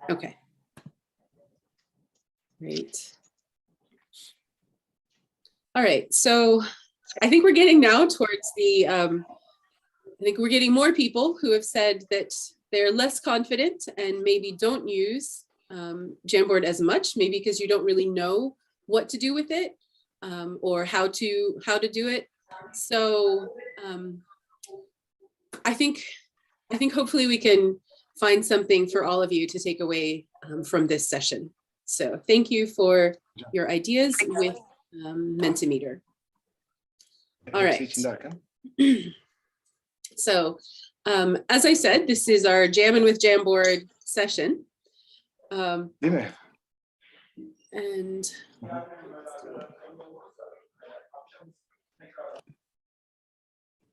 Okay. Great. All right, so I think we're getting now towards the, I think we're getting more people who have said that they're less confident and maybe don't use Jamboard as much, maybe because you don't really know what to do with it or how to do it. So I think hopefully we can find something for all of you to take away from this session. So thank you for your ideas with Mentimeter. All right. So as I said, this is our Jammin with Jamboard session. And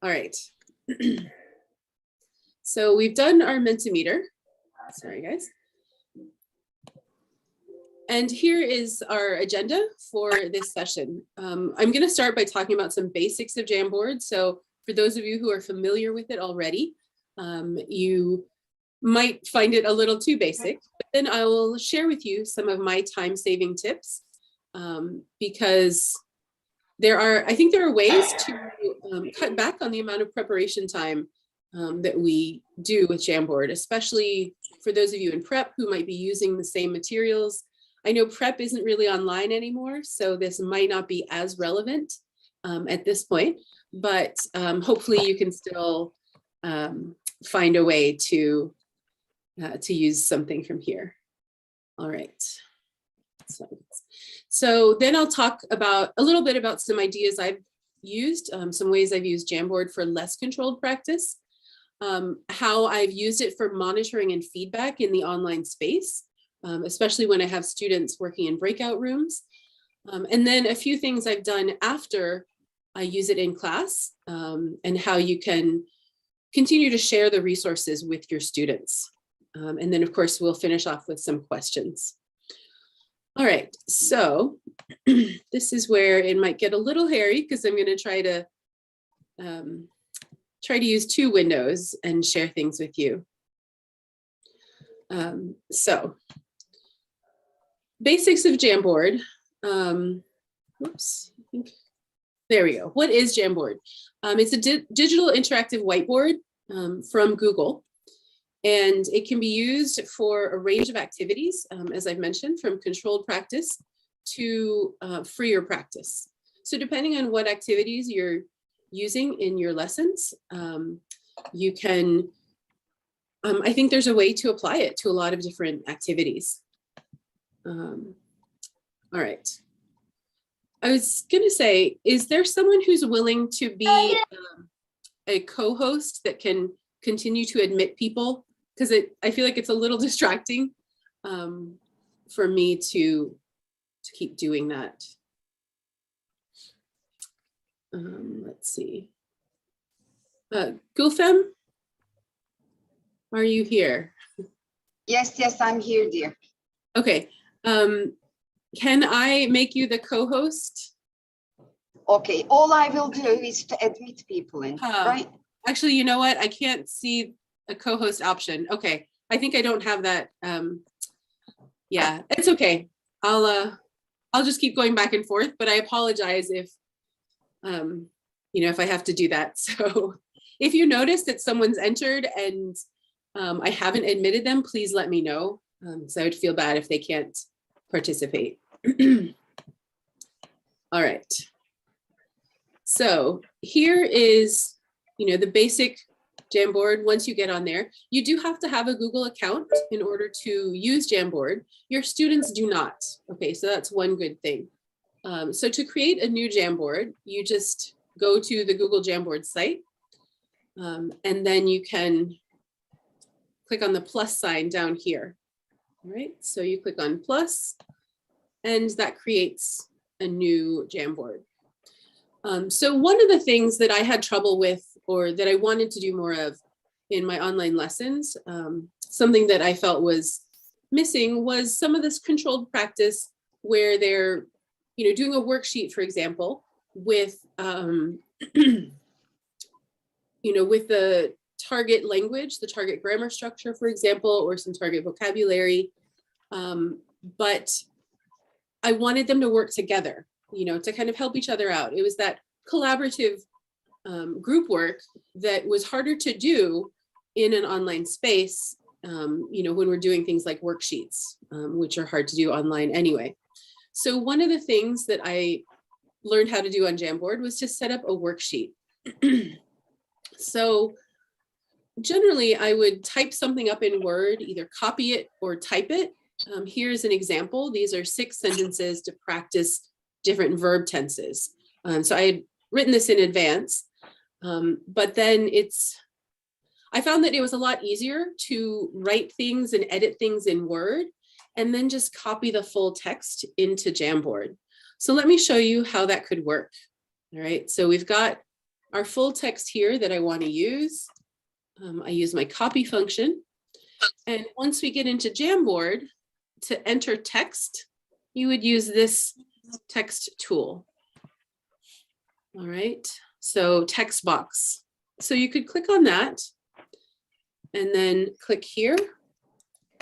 all right. So we've done our Mentimeter. Sorry, guys. And here is our agenda for this session. I'm going to start by talking about some basics of Jamboard. So for those of you who are familiar with it already, you might find it a little too basic, but then I will share with you some of my time-saving tips because I think there are ways to cut back on the amount of preparation time that we do with Jamboard, especially for those of you in prep who might be using the same materials. I know prep isn't really online anymore, so this might not be as relevant at this point, but hopefully you can still find a way to use something from here. All right. So then I'll talk about a little bit about some ideas I've used, some ways I've used Jamboard for less controlled practice, how I've used it for monitoring and feedback in the online space, especially when I have students working in breakout rooms. And then a few things I've done after I use it in class and how you can continue to share the resources with your students. And then of course, we'll finish off with some questions. All right, so this is where it might get a little hairy because I'm going to try to use two windows and share things with you. So basics of Jamboard. Whoops, I think, there we go. What is Jamboard? It's a digital interactive whiteboard from Google. And it can be used for a range of activities, as I've mentioned, from controlled practice to freer practice. So depending on what activities you're using in your lessons, you can, I think there's a way to apply it to a lot of different activities. All right. I was gonna say, is there someone who's willing to be a co-host that can continue to admit people? Because I feel like it's a little distracting for me to keep doing that. Let's see. Gulfem, are you here? Yes, I'm here, dear. Okay. Can I make you the co-host? Okay, all I will do is to admit people in, right? Actually, you know what? I can't see a co-host option. Okay, I think I don't have that. Yeah, it's okay. I'll just keep going back and forth, but I apologize if if I have to do that. So if you notice that someone's entered and I haven't admitted them, please let me know. So I would feel bad if they can't participate. All right. So here is, the basic Jamboard. Once you get on there, you do have to have a Google account in order to use Jamboard. Your students do not. Okay, so that's one good thing. So to create a new Jamboard, you just go to the Google Jamboard site, and then you can click on the plus sign down here. All right, so you click on plus, and that creates a new Jamboard. So one of the things that I had trouble with, or that I wanted to do more of in my online lessons, something that I felt was missing was some of this controlled practice where they're, doing a worksheet, for example, with, with the target language, the target grammar structure, for example, or some target vocabulary. But I wanted them to work together, you know, to kind of help each other out. It was that collaborative group work that was harder to do in an online space, you know, when we're doing things like worksheets, which are hard to do online anyway. So one of the things that I learned how to do on Jamboard was to set up a worksheet. So generally I would type something up in Word, either copy it or type it. Here's an example. These are 6 sentences to practice different verb tenses. So I had written this in advance, but then I found that it was a lot easier to write things and edit things in Word and then just copy the full text into Jamboard. So let me show you how that could work. All right, so we've got our full text here that I want to use. I use my copy function. And once we get into Jamboard, to enter text, you would use this text tool. All right, so text box. So you could click on that and then click here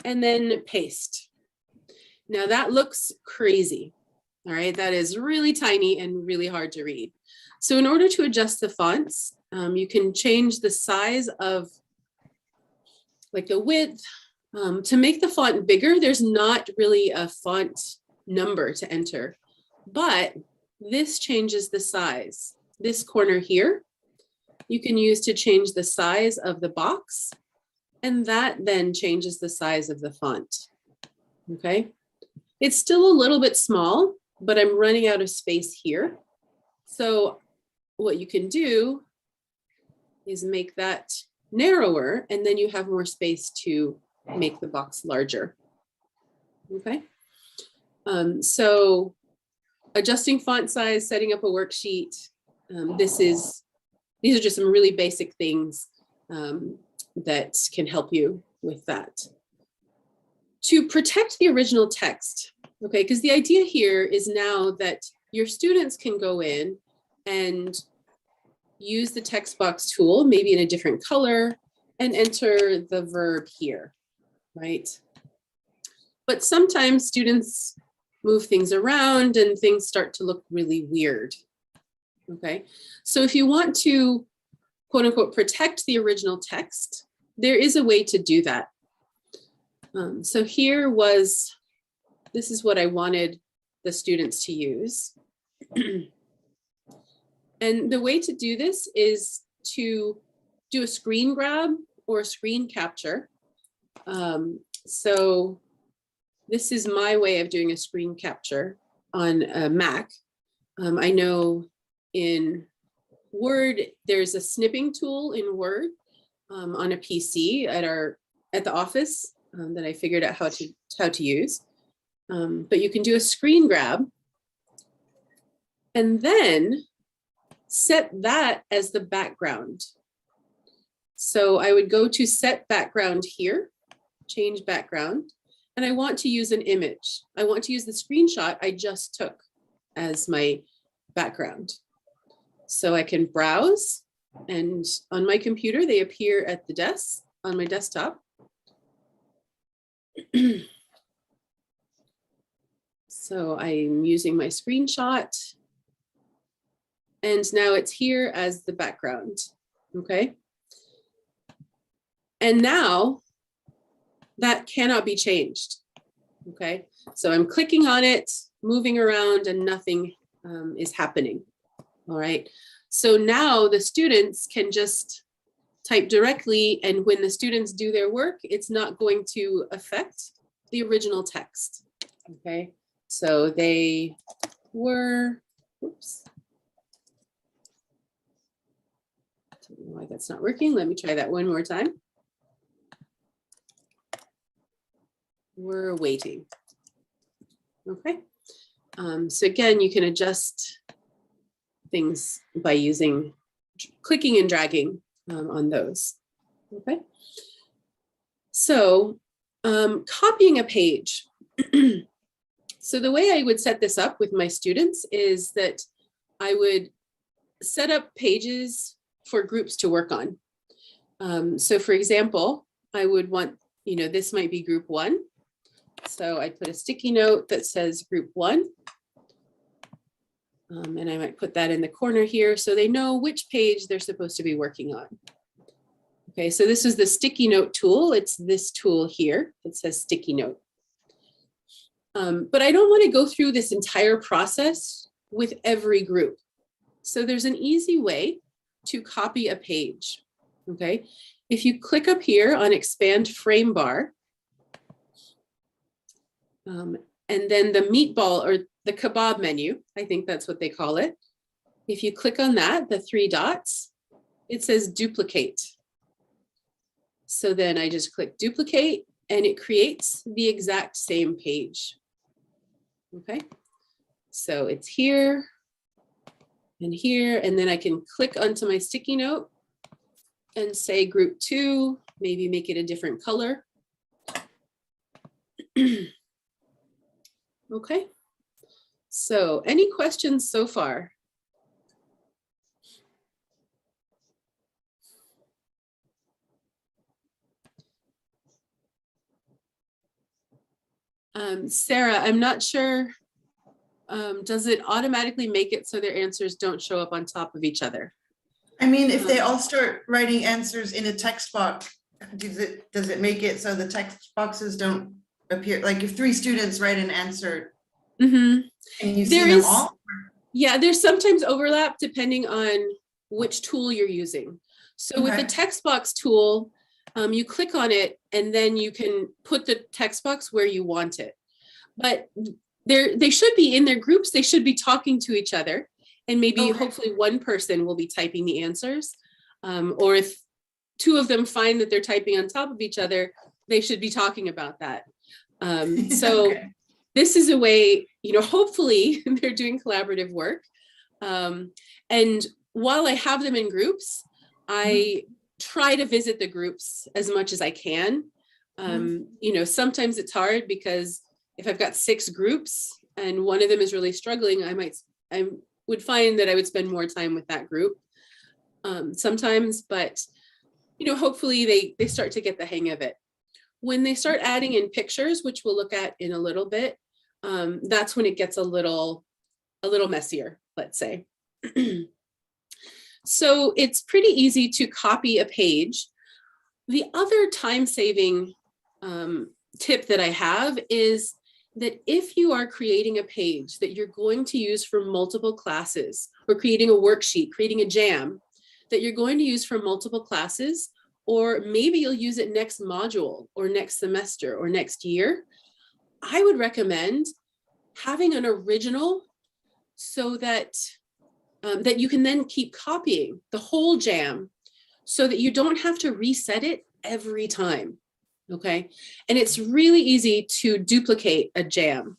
and then paste. Now that looks crazy. All right, that is really tiny and really hard to read. So in order to adjust the fonts, you can change the size of like the width. To make the font bigger, there's not really a font number to enter, but this changes the size. This corner here, you can use to change the size of the box, and that then changes the size of the font. Okay, it's still a little bit small, but I'm running out of space here. So what you can do is make that narrower, and then you have more space to make the box larger. Okay, so adjusting font size, setting up a worksheet. These are just some really basic things that can help you with that. To protect the original text, okay, because the idea here is now that your students can go in and use the text box tool, maybe in a different color, and enter the verb here, right? But sometimes students move things around and things start to look really weird, okay? So if you want to, quote unquote, protect the original text, there is a way to do that. So this is what I wanted the students to use. And the way to do this is to do a screen grab or a screen capture. So this is my way of doing a screen capture on a Mac. I know in Word, there's a snipping tool in Word on a PC at the office that I figured out how to use. But you can do a screen grab and then set that as the background. So I would go to set background here, change background, and I want to use an image. I want to use the screenshot I just took as my background. So I can browse, and on my computer, they appear at the desk on my desktop. So I'm using my screenshot, and now it's here as the background, okay? And now that cannot be changed, okay? So I'm clicking on it, moving around, and nothing is happening, all right? So now the students can just type directly, and when the students do their work, it's not going to affect the original text, okay? So they were, oops. I don't know why that's not working. Let me try that one more time. We're waiting. Okay. So again, you can adjust things by using clicking and dragging on those. Okay. So copying a page. So the way I would set this up with my students is that I would set up pages for groups to work on. So for example, I would want, this might be group 1. So I'd put a sticky note that says group 1. And I might put that in the corner here so they know which page they're supposed to be working on. Okay, so this is the sticky note tool. It's this tool here that says sticky note. But I don't want to go through this entire process with every group. So there's an easy way to copy a page. Okay, if you click up here on expand frame bar, and then the meatball or the kebab menu, I think that's what they call it. If you click on that, the 3 dots, it says duplicate. So then I just click duplicate and it creates the exact same page. Okay, so it's here and here, and then I can click onto my sticky note and say group 2, maybe make it a different color. Okay, so any questions so far? Sarah, I'm not sure, does it automatically make it so their answers don't show up on top of each other? I mean, if they all start writing answers in a text box, does it make it so the text boxes don't appear? Like if 3 students write an answer, and you see them all? Yeah, there's sometimes overlap depending on which tool you're using. So with the text box tool, you click on it and then you can put the text box where you want it. But they should be in their groups, they should be talking to each other. And maybe hopefully one person will be typing the answers. Or if 2 of them find that they're typing on top of each other, they should be talking about that. So this is a way, hopefully they're doing collaborative work. And while I have them in groups, I try to visit the groups as much as I can. Sometimes it's hard because if I've got 6 groups and one of them is really struggling, I would find that I would spend more time with that group sometimes, but hopefully they start to get the hang of it. When they start adding in pictures, which we'll look at in a little bit, that's when it gets a little messier, let's say. So it's pretty easy to copy a page. The other time-saving tip that I have is that if you are creating a page that you're going to use for multiple classes, or creating a worksheet, creating a jam that you're going to use for multiple classes, or maybe you'll use it next module or next semester or next year, I would recommend having an original so that that you can then keep copying the whole jam so that you don't have to reset it every time. Okay, and it's really easy to duplicate a jam.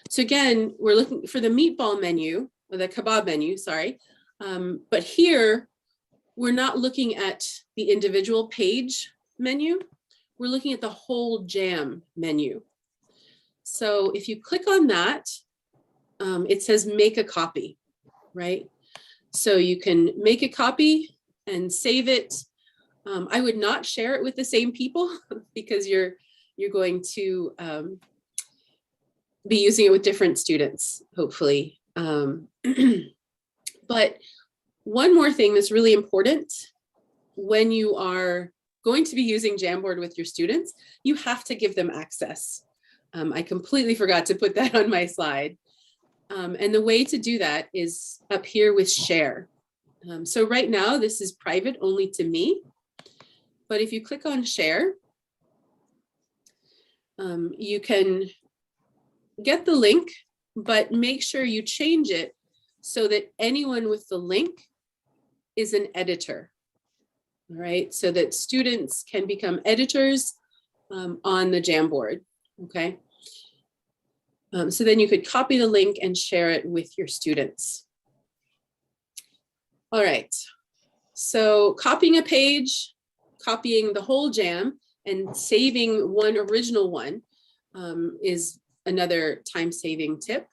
So again, we're looking for the meatball menu, or the kebab menu, sorry. But here, we're not looking at the individual page menu. We're looking at the whole jam menu. So if you click on that, it says make a copy, right? So you can make a copy and save it. I would not share it with the same people because you're going to be using it with different students, hopefully. But one more thing that's really important when you are going to be using Jamboard with your students, you have to give them access. I completely forgot to put that on my slide. And the way to do that is up here with share. So right now, this is private only to me. But if you click on share, you can get the link, but make sure you change it so that anyone with the link is an editor. All right, so that students can become editors on the Jamboard. Okay. So then you could copy the link and share it with your students. All right, so copying a page, copying the whole jam, and saving one original one is another time-saving tip.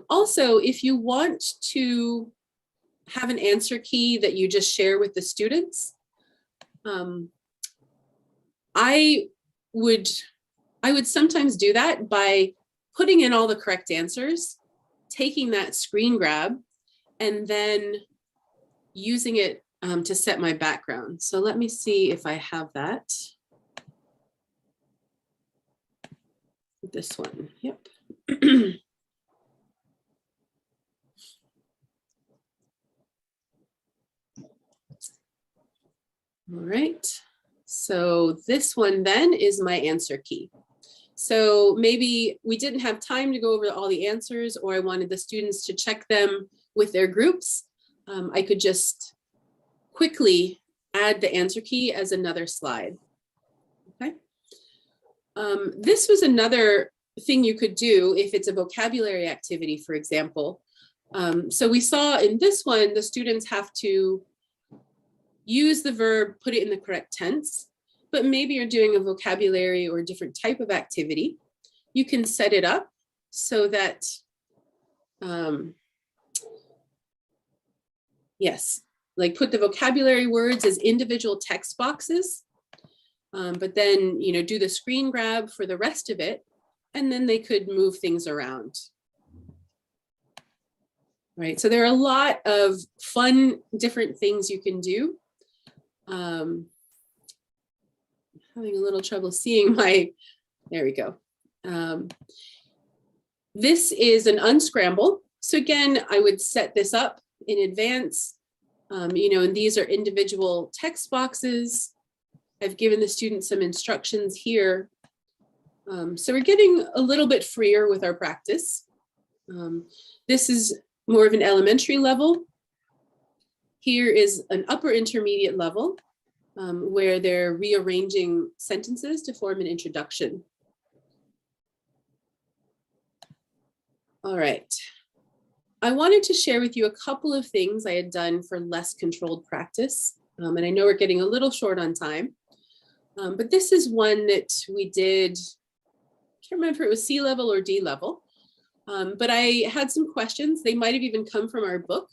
Also, if you want to have an answer key that you just share with the students, I would sometimes do that by putting in all the correct answers, taking that screen grab, and then using it to set my background. So let me see if I have that. This one, yep. All right, so this one then is my answer key. So maybe we didn't have time to go over all the answers, or I wanted the students to check them with their groups. I could just quickly add the answer key as another slide. Okay. This was another thing you could do if it's a vocabulary activity, for example. So we saw in this one, the students have to use the verb, put it in the correct tense, but maybe you're doing a vocabulary or a different type of activity. You can set it up so that, yes, like put the vocabulary words as individual text boxes, but then, you know, do the screen grab for the rest of it, and then they could move things around. Right, so there are a lot of fun, different things you can do. Having a little trouble seeing my, there we go. This is an unscramble. So again, I would set this up in advance, you know, and these are individual text boxes. I've given the students some instructions here. So we're getting a little bit freer with our practice. This is more of an elementary level. Here is an upper intermediate level where they're rearranging sentences to form an introduction. All right. I wanted to share with you a couple of things I had done for less controlled practice. And I know we're getting a little short on time, but this is one that we did, I can't remember if it was C level or D level, but I had some questions. They might have even come from our book.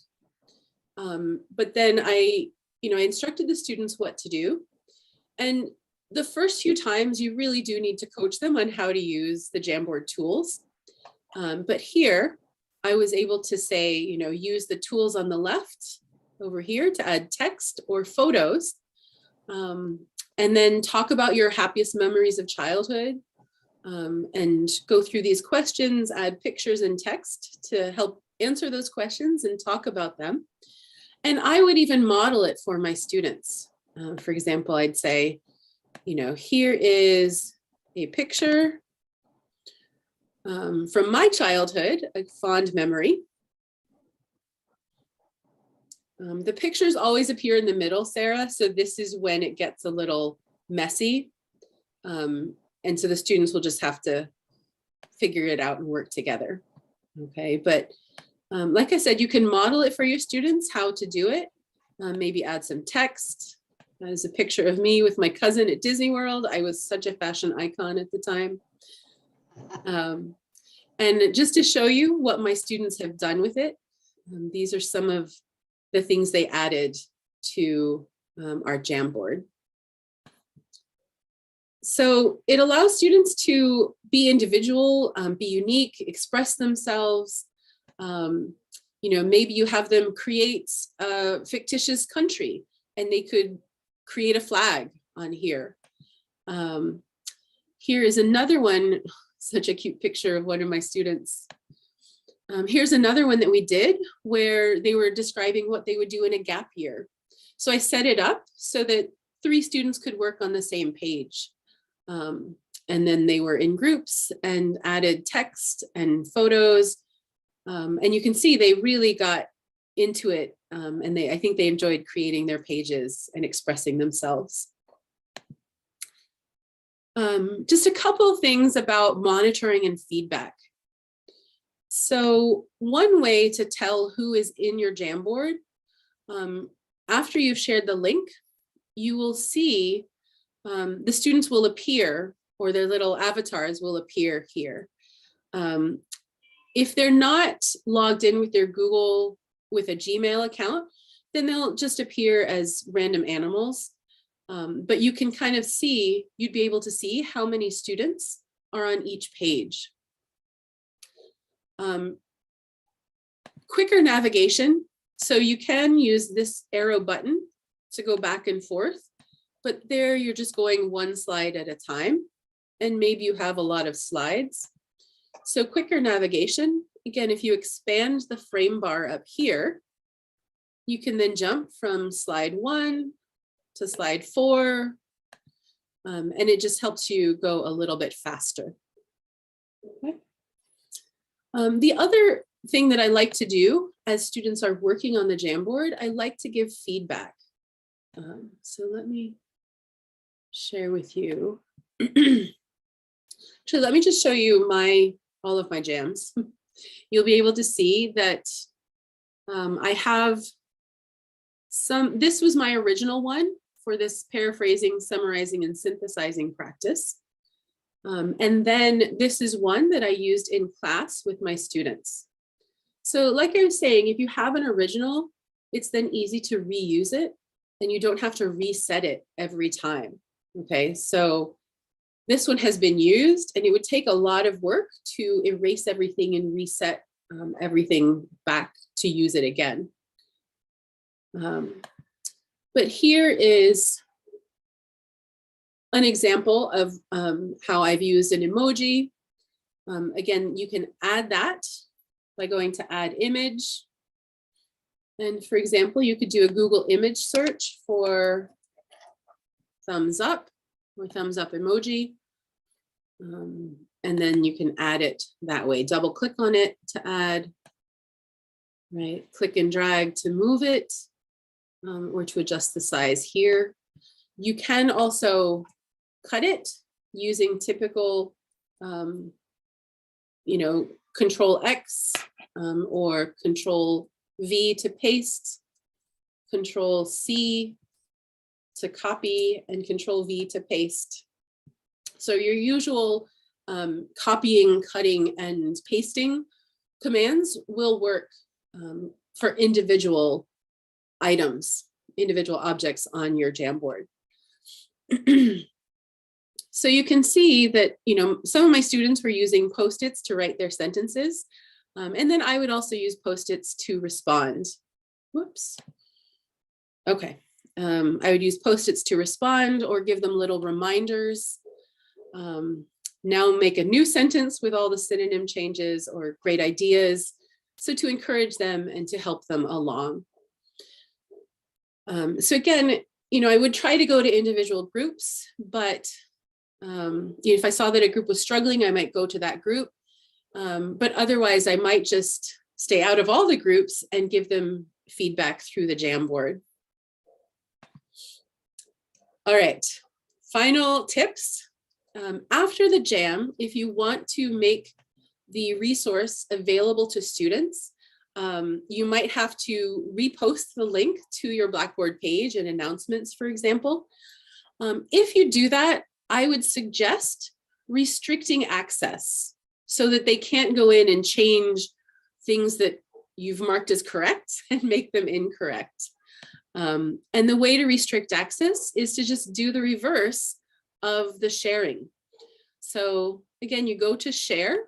But then I instructed the students what to do. And the first few times you really do need to coach them on how to use the Jamboard tools. But here I was able to say, you know, use the tools on the left over here to add text or photos. And then talk about your happiest memories of childhood and go through these questions, add pictures and text to help answer those questions and talk about them. And I would even model it for my students. For example, I'd say, you know, here is a picture from my childhood, a fond memory. The pictures always appear in the middle, Sarah, so this is when it gets a little messy. And so the students will just have to figure it out and work together. Okay, but like I said, you can model it for your students, how to do it. Maybe add some text. There's a picture of me with my cousin at Disney World. I was such a fashion icon at the time. And just to show you what my students have done with it, these are some of the things they added to our Jamboard. So it allows students to be individual, be unique, express themselves. You know, maybe you have them create a fictitious country and they could create a flag on here. Here is another one, such a cute picture of one of my students. Here's another one that we did where they were describing what they would do in a gap year. So I set it up so that 3 students could work on the same page. And then they were in groups and added text and photos. And you can see they really got into it. And I think they enjoyed creating their pages and expressing themselves. Just a couple of things about monitoring and feedback. So one way to tell who is in your Jamboard, after you've shared the link, you will see the students will appear, or their little avatars will appear here. If they're not logged in with their Google with a Gmail account, then they'll just appear as random animals. But you can kind of see, you'd be able to see how many students are on each page. Quicker navigation. So you can use this arrow button to go back and forth, but there you're just going one slide at a time, and maybe you have a lot of slides. So quicker navigation, again, if you expand the frame bar up here, you can then jump from slide 1 to slide 4, and it just helps you go a little bit faster. Okay. The other thing that I like to do as students are working on the Jamboard, I like to give feedback. So let me share with you. Actually, let me just show you all of my jams. You'll be able to see that I have this was my original one for this paraphrasing, summarizing, and synthesizing practice. And then this is one that I used in class with my students. So like I was saying, if you have an original, it's then easy to reuse it and you don't have to reset it every time. Okay, so this one has been used and it would take a lot of work to erase everything and reset everything back to use it again. But here is an example of how I've used an emoji. Again, you can add that by going to add image. And for example, you could do a Google image search for thumbs up or thumbs up emoji. And then you can add it that way. Double click on it to add, right? Click and drag to move it or to adjust the size here. You can also cut it using typical, Control X or Control V to paste, Control C to copy, and Control V to paste. So your usual copying, cutting, and pasting commands will work for individual items, individual objects on your Jamboard. So you can see that, some of my students were using Post-its to write their sentences. And then I would also use Post-its to respond. Whoops. Okay. I would use Post-its to respond or give them little reminders. Now make a new sentence with all the synonym changes or great ideas. So to encourage them and to help them along. So again, I would try to go to individual groups, but if I saw that a group was struggling, I might go to that group. But otherwise, I might just stay out of all the groups and give them feedback through the Jamboard. All right, final tips. After the jam, if you want to make the resource available to students, you might have to repost the link to your Blackboard page and announcements, for example. If you do that, I would suggest restricting access so that they can't go in and change things that you've marked as correct and make them incorrect. And the way to restrict access is to just do the reverse of the sharing. So again, you go to share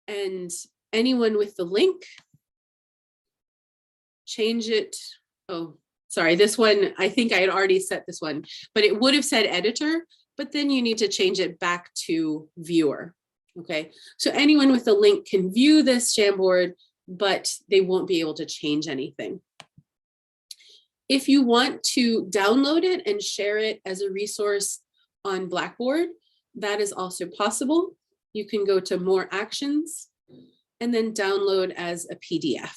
and anyone with the link, change it. Oh, sorry, this one, I think I had already set this one, but it would have said editor, but then you need to change it back to viewer. Okay, so anyone with the link can view this Jamboard, but they won't be able to change anything. If you want to download it and share it as a resource on Blackboard, that is also possible. You can go to more actions and then download as a PDF.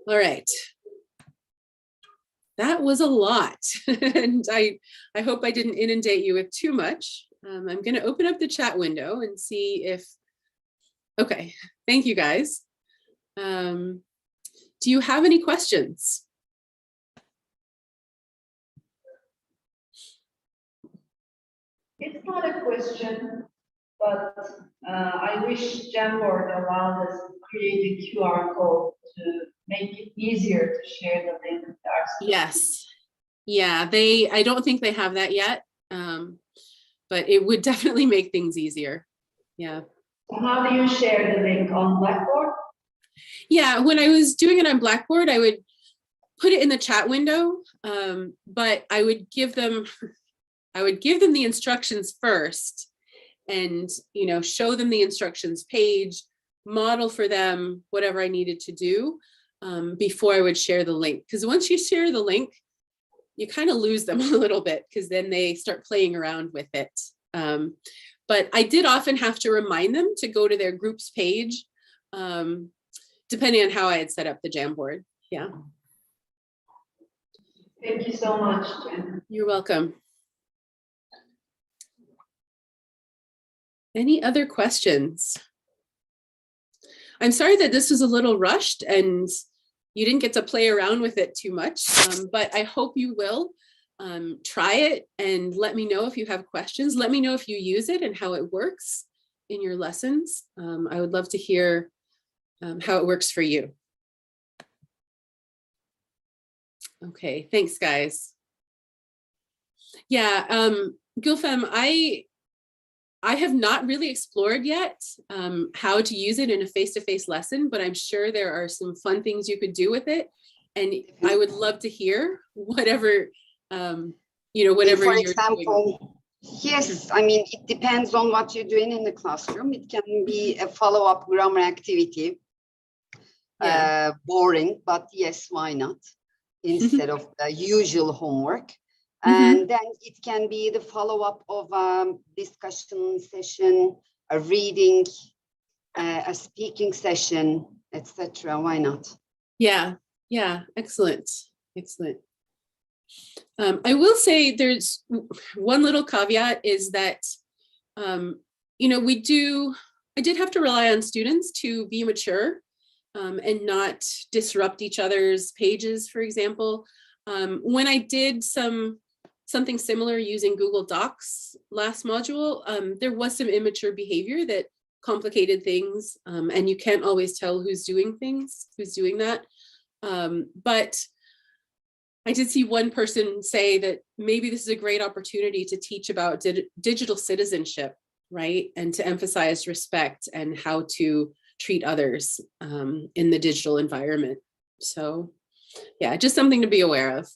All right. That was a lot. And I hope I didn't inundate you with too much. I'm going to open up the chat window and see if, okay, thank you guys. Do you have any questions? It's not a question, but I wish Jamboard allowed us to create a QR code to make it easier to share the link with our students. Yes. Yeah, I don't think they have that yet, but it would definitely make things easier. Yeah. So how do you share the link on Blackboard? Yeah, when I was doing it on Blackboard, I would put it in the chat window, but I would give them the instructions first, and show them the instructions page, model for them whatever I needed to do before I would share the link. Because once you share the link, you kind of lose them a little bit, because then they start playing around with it. But I did often have to remind them to go to their groups page, depending on how I had set up the Jamboard. Yeah. Thank you so much, Jen. You're welcome. Any other questions? I'm sorry that this was a little rushed and you didn't get to play around with it too much, but I hope you will try it and let me know if you have questions. Let me know if you use it and how it works in your lessons. I would love to hear how it works for you. Okay, thanks guys. Yeah, Gulfem, I have not really explored yet how to use it in a face-to-face lesson, but I'm sure there are some fun things you could do with it. And I would love to hear whatever, whatever For you're example, doing. yes, I mean, it depends on what you're doing in the classroom. It can be a follow-up grammar activity. Yeah. Boring, but yes, why not? Instead of the usual homework. And then it can be the follow-up of a discussion session, a reading, a speaking session, etc. Why not? Yeah, excellent, excellent. I will say there's one little caveat is that, I did have to rely on students to be mature and not disrupt each other's pages, for example. When I did something similar using Google Docs last module, there was some immature behavior that complicated things, and you can't always tell who's doing that. But I did see one person say that maybe this is a great opportunity to teach about digital citizenship, right? And to emphasize respect and how to treat others in the digital environment. So yeah, just something to be aware of.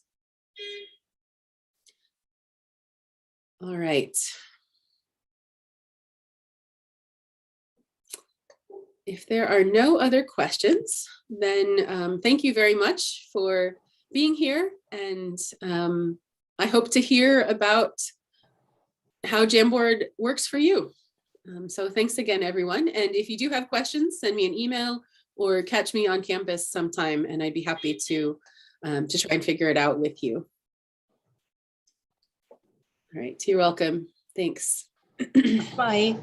All right. If there are no other questions, then thank you very much for being here. And I hope to hear about how Jamboard works for you. So thanks again, everyone. And if you do have questions, send me an email or catch me on campus sometime, and I'd be happy to try and figure it out with you. All right, you're welcome. Thanks. Bye.